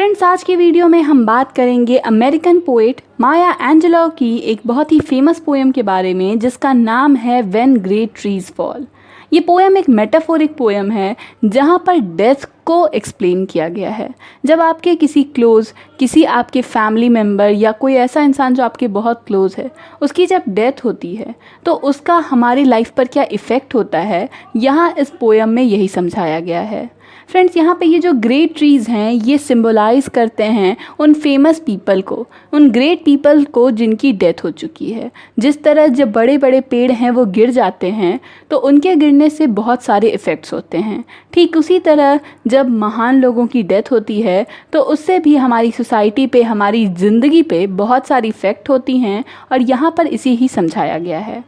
Friends, आज की video में हम बात करेंगे अमेरिकन पोएट माया एंजेलो की एक बहुत ही फेमस पोएम के बारे में जिसका नाम है व्हेन ग्रेट ट्रीज फॉल। ये पोएम एक मेटाफोरिक पोएम है जहाँ पर डेथ को एक्सप्लेन किया गया है। जब आपके किसी आपके फैमिली मेम्बर या कोई ऐसा इंसान जो आपके बहुत क्लोज है, उसकी जब डेथ होती है तो उसका हमारी लाइफ पर क्या इफ़ेक्ट होता है, यहाँ इस पोएम में यही समझाया गया है। फ्रेंड्स, यहाँ पे ये जो ग्रेट ट्रीज़ हैं ये सिंबलाइज करते हैं उन फेमस पीपल को, उन ग्रेट पीपल को जिनकी डेथ हो चुकी है। जिस तरह जब बड़े बड़े पेड़ हैं वो गिर जाते हैं तो उनके गिरने से बहुत सारे इफ़ेक्ट्स होते हैं, ठीक उसी तरह जब महान लोगों की डेथ होती है तो उससे भी हमारी सोसाइटी पे, हमारी ज़िंदगी पे बहुत सारी इफ़ेक्ट होती हैं और यहाँ पर इसी ही समझाया गया है।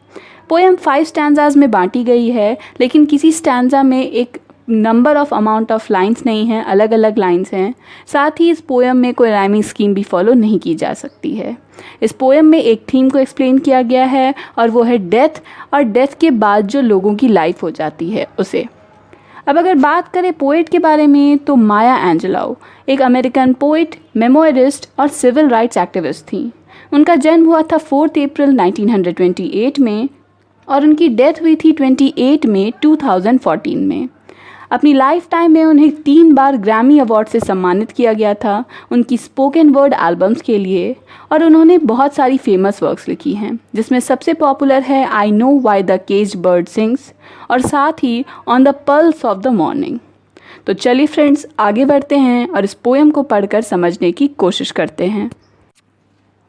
पोएम 5 स्टैंजाज में बांटी गई है, लेकिन किसी स्टैंजा में एक number of amount of lines नहीं हैं, अलग अलग लाइंस हैं। साथ ही इस पोएम में कोई राइमिंग स्कीम भी फॉलो नहीं की जा सकती है। इस पोएम में एक थीम को एक्सप्लेन किया गया है और वो है डेथ, और डेथ के बाद जो लोगों की लाइफ हो जाती है उसे। अब अगर बात करें पोएट के बारे में तो माया एंजेलो एक अमेरिकन पोएट, मेमोरिस्ट और सिविल राइट्स एक्टिविस्ट थी। उनका जन्म हुआ था 4 अप्रैल 1928 में और उनकी डेथ हुई थी 28 मई 2014 में। अपनी लाइफ टाइम में उन्हें 3 बार ग्रैमी अवार्ड से सम्मानित किया गया था उनकी स्पोकन वर्ड एल्बम्स के लिए, और उन्होंने बहुत सारी फेमस वर्क्स लिखी हैं जिसमें सबसे पॉपुलर है I know why the caged bird sings और साथ ही on the pulse of the morning. तो चलिए फ्रेंड्स, आगे बढ़ते हैं और इस पोएम को पढ़कर समझने की कोशिश करते हैं।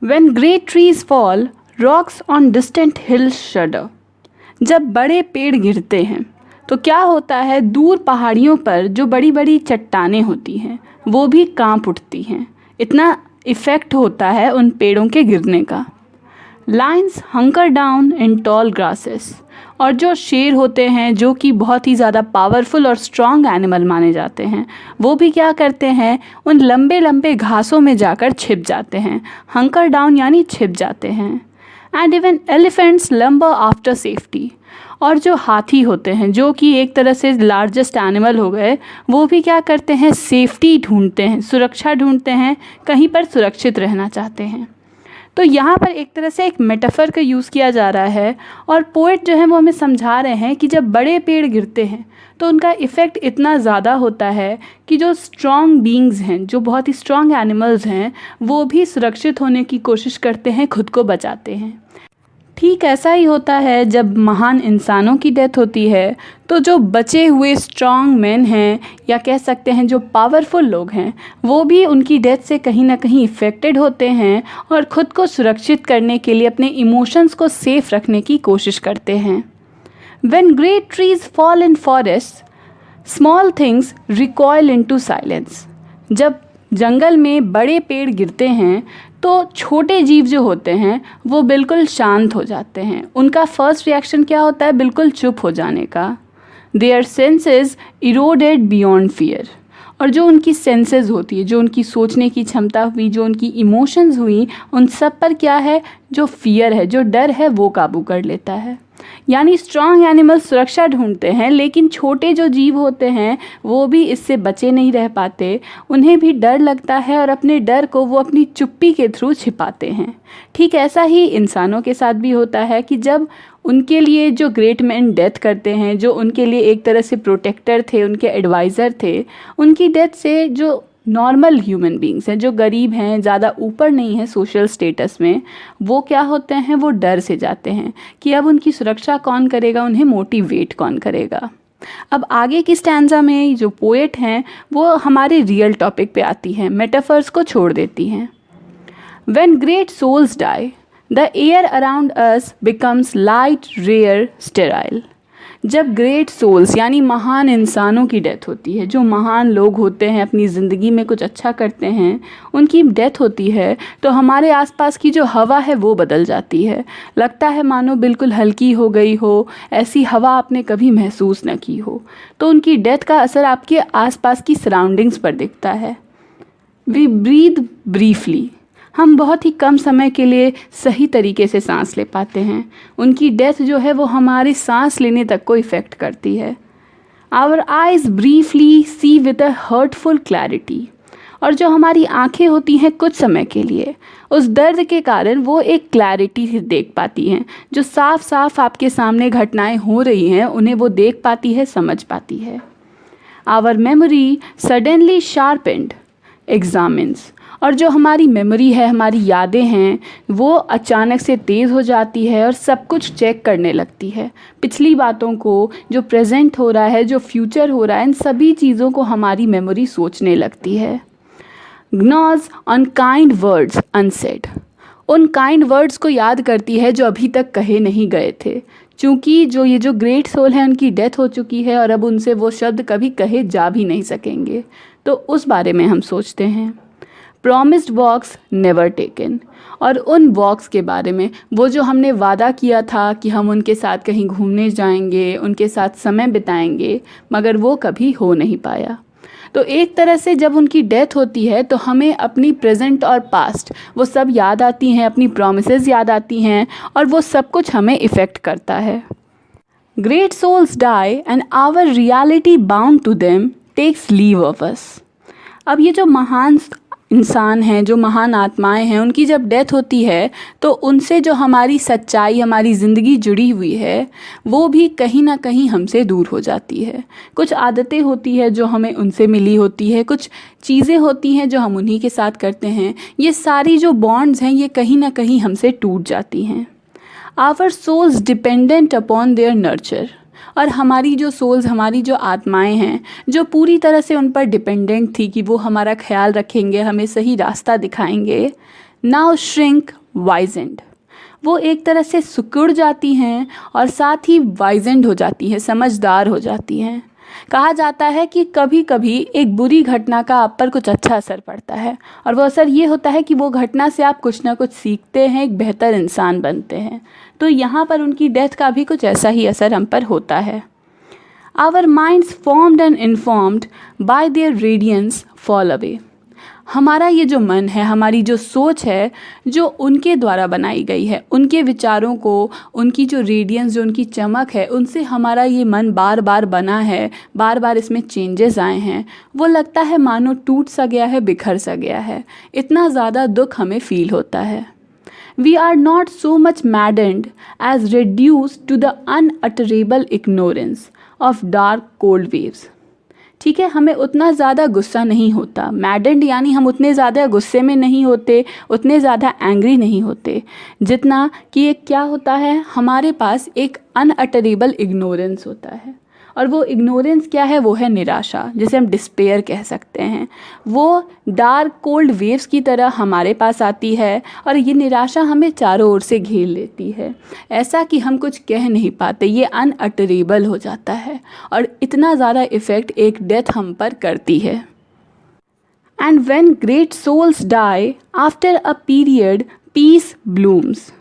When great trees fall rocks on distant hills शडर। जब बड़े पेड़ गिरते हैं तो क्या होता है, दूर पहाड़ियों पर जो बड़ी बड़ी चट्टानें होती हैं वो भी कांप उठती हैं। इतना इफ़ेक्ट होता है उन पेड़ों के गिरने का। Lions hunker down in tall grasses. और जो शेर होते हैं जो कि बहुत ही ज़्यादा पावरफुल और स्ट्रॉन्ग एनिमल माने जाते हैं, वो भी क्या करते हैं, उन लंबे लंबे घासों में जाकर छिप जाते हैं। हंकर डाउन यानी छिप जाते हैं। And even elephants lumbar after safety. और जो हाथी होते हैं जो कि एक तरह से लार्जेस्ट एनिमल हो गए, वो भी क्या करते हैं, सेफ्टी ढूंढते हैं, सुरक्षा ढूंढते हैं, कहीं पर सुरक्षित रहना चाहते हैं। तो यहाँ पर एक तरह से एक मेटाफर का यूज़ किया जा रहा है और पोएट जो है वो हमें समझा रहे हैं कि जब बड़े पेड़ गिरते हैं तो उनका इफ़ेक्ट इतना ज़्यादा होता है कि जो स्ट्रॉन्ग बीइंग्स हैं, जो बहुत ही स्ट्रॉन्ग एनिमल्स हैं, वो भी सुरक्षित होने की कोशिश करते हैं, खुद को बचाते हैं। ठीक ऐसा ही होता है जब महान इंसानों की डेथ होती है तो जो बचे हुए स्ट्रॉन्ग मैन हैं या कह सकते हैं जो पावरफुल लोग हैं, वो भी उनकी डेथ से कहीं ना कहीं इफ़ेक्टेड होते हैं और ख़ुद को सुरक्षित करने के लिए अपने इमोशंस को सेफ रखने की कोशिश करते हैं। When great trees fall in forest small things recoil into silence. जब जंगल में बड़े पेड़ गिरते हैं तो छोटे जीव जो होते हैं वो बिल्कुल शांत हो जाते हैं। उनका फर्स्ट रिएक्शन क्या होता है, बिल्कुल चुप हो जाने का। Their senses eroded beyond fear. और जो उनकी सेंसेस होती है, जो उनकी सोचने की क्षमता हुई, जो उनकी इमोशंस हुई, उन सब पर क्या है, जो फियर है, जो डर है, वो काबू कर लेता है। यानी स्ट्रॉन्ग एनिमल सुरक्षा ढूंढते हैं, लेकिन छोटे जो जीव होते हैं वो भी इससे बचे नहीं रह पाते। उन्हें भी डर लगता है और अपने डर को वो अपनी चुप्पी के थ्रू छिपाते हैं। ठीक ऐसा ही इंसानों के साथ भी होता है कि जब उनके लिए जो ग्रेट मैन डेथ करते हैं, जो उनके लिए एक तरह से प्रोटेक्टर थे, उनके एडवाइज़र थे, उनकी डेथ से जो नॉर्मल ह्यूमन बींग्स हैं, जो गरीब हैं, ज़्यादा ऊपर नहीं है सोशल स्टेटस में, वो क्या होते हैं, वो डर से जाते हैं कि अब उनकी सुरक्षा कौन करेगा, उन्हें मोटिवेट कौन करेगा। अब आगे की स्टैंजा में जो पोएट हैं वो हमारे रियल टॉपिक पे आती हैं, मेटाफर्स को छोड़ देती हैं। When great souls die the air around us becomes light rare sterile. जब ग्रेट सोल्स यानी महान इंसानों की डेथ होती है, जो महान लोग होते हैं, अपनी ज़िंदगी में कुछ अच्छा करते हैं, उनकी डेथ होती है तो हमारे आसपास की जो हवा है वो बदल जाती है। लगता है मानो बिल्कुल हल्की हो गई हो, ऐसी हवा आपने कभी महसूस न की हो। तो उनकी डेथ का असर आपके आसपास की सराउंडिंग्स पर दिखता है। We breathe briefly. हम बहुत ही कम समय के लिए सही तरीके से सांस ले पाते हैं। उनकी डेथ जो है वो हमारी सांस लेने तक को इफ़ेक्ट करती है। Our eyes briefly see with a hurtful clarity. और जो हमारी आंखें होती हैं कुछ समय के लिए, उस दर्द के कारण वो एक क्लैरिटी से देख पाती हैं, जो साफ साफ आपके सामने घटनाएं हो रही हैं उन्हें वो देख पाती है, समझ पाती है। Our memory suddenly sharpened examines, और जो हमारी मेमोरी है, हमारी यादें हैं, वो अचानक से तेज़ हो जाती है और सब कुछ चेक करने लगती है। पिछली बातों को, जो प्रेजेंट हो रहा है, जो फ्यूचर हो रहा है, इन सभी चीज़ों को हमारी मेमोरी सोचने लगती है। ग्नॉज ऑन काइंड वर्ड्स अनसेड, उन काइंड वर्ड्स को याद करती है जो अभी तक कहे नहीं गए थे, क्योंकि ये जो ग्रेट सोल है उनकी डेथ हो चुकी है और अब उनसे वो शब्द कभी कहे जा भी नहीं सकेंगे, तो उस बारे में हम सोचते हैं। प्रॉमिस्ड वॉक्स नेवर टेकन, और उन वॉक्स के बारे में, वो जो हमने वादा किया था कि हम उनके साथ कहीं घूमने जाएंगे, उनके साथ समय बिताएंगे, मगर वो कभी हो नहीं पाया। तो एक तरह से जब उनकी डेथ होती है तो हमें अपनी प्रेजेंट और पास्ट वो सब याद आती हैं, अपनी प्रॉमिसेस याद आती हैं, और वो सब कुछ हमें इफ़ेक्ट करता है। Great souls die and our reality bound to them takes leave of us. अब ये जो महान इंसान हैं, जो महान आत्माएं हैं, उनकी जब डेथ होती है तो उनसे जो हमारी सच्चाई, हमारी ज़िंदगी जुड़ी हुई है, वो भी कहीं ना कहीं हमसे दूर हो जाती है। कुछ आदतें होती है जो हमें उनसे मिली होती है, कुछ चीज़ें होती हैं जो हम उन्हीं के साथ करते हैं, ये सारी जो बॉन्ड्स हैं ये कहीं ना कहीं हमसे टूट जाती हैं। Our souls dependent upon their nurture, और हमारी जो सोल्स, हमारी जो आत्माएं हैं, जो पूरी तरह से उन पर डिपेंडेंट थी कि वो हमारा ख्याल रखेंगे, हमें सही रास्ता दिखाएंगे, नाउ श्रिंक वाइजेंड, वो एक तरह से सिकुड़ जाती हैं और साथ ही वाइजेंड हो जाती हैं, समझदार हो जाती हैं। कहा जाता है कि कभी कभी एक बुरी घटना का आप पर कुछ अच्छा असर पड़ता है, और वो असर ये होता है कि वो घटना से आप कुछ ना कुछ सीखते हैं, एक बेहतर इंसान बनते हैं। तो यहाँ पर उनकी डेथ का भी कुछ ऐसा ही असर हम पर होता है। Our minds formed and informed by their radiance fall away, हमारा ये जो मन है, हमारी जो सोच है, जो उनके द्वारा बनाई गई है, उनके विचारों को, उनकी जो रेडियंस, जो उनकी चमक है, उनसे हमारा ये मन बार बार बना है, बार बार इसमें चेंजेस आए हैं, वो लगता है मानो टूट सा गया है, बिखर सा गया है, इतना ज़्यादा दुख हमें फील होता है। We are not so much maddened as reduced to the unutterable ignorance of dark cold waves. ठीक है, हमें उतना ज़्यादा गुस्सा नहीं होता। मैडेंड यानी हम उतने ज़्यादा गुस्से में नहीं होते, उतने ज़्यादा एंग्री नहीं होते, जितना कि एक क्या होता है, हमारे पास एक अनअटरेबल इग्नोरेंस होता है। और वो इग्नोरेंस क्या है, वो है निराशा, जिसे हम डिस्पेयर कह सकते हैं। वो डार्क कोल्ड वेव्स की तरह हमारे पास आती है और ये निराशा हमें चारों ओर से घेर लेती है, ऐसा कि हम कुछ कह नहीं पाते, ये अनअटरेबल हो जाता है और इतना ज़्यादा इफ़ेक्ट एक डेथ हम पर करती है। And when great souls die after a period peace blooms,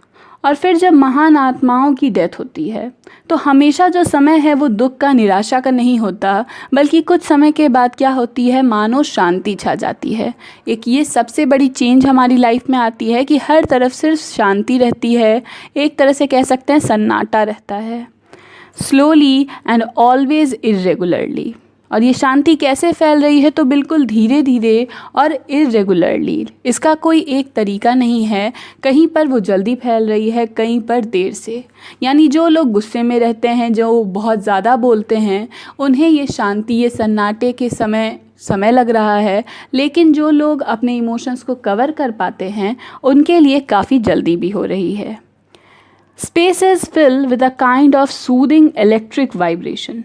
और फिर जब महान आत्माओं की डेथ होती है तो हमेशा जो समय है वो दुख का, निराशा का नहीं होता, बल्कि कुछ समय के बाद क्या होती है, मानो शांति छा जाती है। एक ये सबसे बड़ी चेंज हमारी लाइफ में आती है कि हर तरफ सिर्फ शांति रहती है, एक तरह से कह सकते हैं सन्नाटा रहता है। स्लोली एंड ऑलवेज इर्रेगुलरली, और ये शांति कैसे फैल रही है, तो बिल्कुल धीरे धीरे और इरेगुलरली, इसका कोई एक तरीका नहीं है, कहीं पर वो जल्दी फैल रही है, कहीं पर देर से। यानी जो लोग गुस्से में रहते हैं, जो बहुत ज़्यादा बोलते हैं, उन्हें ये शांति, ये सन्नाटे के समय लग रहा है, लेकिन जो लोग अपने इमोशंस को कवर कर पाते हैं उनके लिए काफ़ी जल्दी भी हो रही है। Spaces fill with a kind of soothing electric vibration,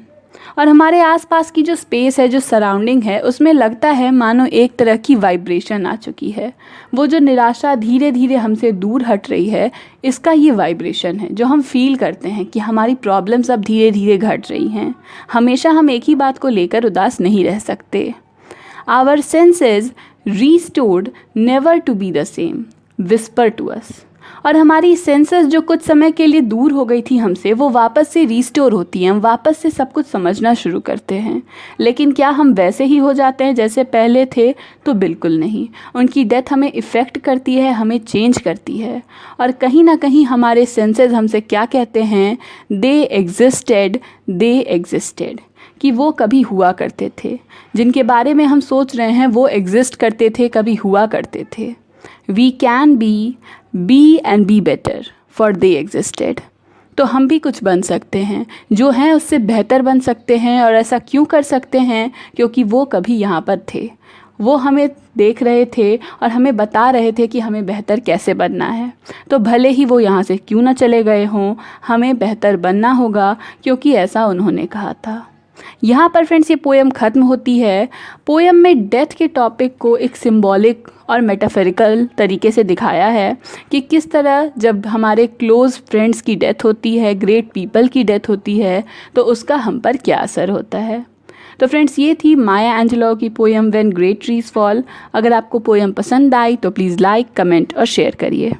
और हमारे आसपास की जो स्पेस है, जो सराउंडिंग है, उसमें लगता है मानो एक तरह की वाइब्रेशन आ चुकी है। वो जो निराशा धीरे धीरे हमसे दूर हट रही है, इसका ये वाइब्रेशन है जो हम फील करते हैं कि हमारी प्रॉब्लम्स अब धीरे धीरे घट रही हैं। हमेशा हम एक ही बात को लेकर उदास नहीं रह सकते। Our senses restored never to be the same whisper to us, और हमारी सेंसेस जो कुछ समय के लिए दूर हो गई थी हमसे, वो वापस से रीस्टोर होती हैं, हम वापस से सब कुछ समझना शुरू करते हैं। लेकिन क्या हम वैसे ही हो जाते हैं जैसे पहले थे? तो बिल्कुल नहीं। उनकी डेथ हमें इफ़ेक्ट करती है, हमें चेंज करती है, और कहीं ना कहीं हमारे सेंसेस हमसे क्या कहते हैं, दे एग्जिस्टेड, कि वो कभी हुआ करते थे, जिनके बारे में हम सोच रहे हैं वो एग्जिस्ट करते थे, कभी हुआ करते थे। We can be and be better for they existed. तो हम भी कुछ बन सकते हैं, जो हैं उससे बेहतर बन सकते हैं। और ऐसा क्यों कर सकते हैं? क्योंकि वो कभी यहाँ पर थे, वो हमें देख रहे थे और हमें बता रहे थे कि हमें बेहतर कैसे बनना है। तो भले ही वो यहाँ से क्यों ना चले गए हों, हमें बेहतर बनना होगा, क्योंकि ऐसा उन्होंने कहा था। यहाँ पर फ्रेंड्स ये पोएम ख़त्म होती है। पोएम में डेथ के टॉपिक को एक सिंबॉलिक और मेटाफोरिकल तरीके से दिखाया है कि किस तरह जब हमारे क्लोज़ फ्रेंड्स की डेथ होती है, ग्रेट पीपल की डेथ होती है, तो उसका हम पर क्या असर होता है। तो फ्रेंड्स ये थी माया एंजेलो की poem when great trees fall. अगर आपको पोएम पसंद आई तो प्लीज़ लाइक, कमेंट और शेयर करिए।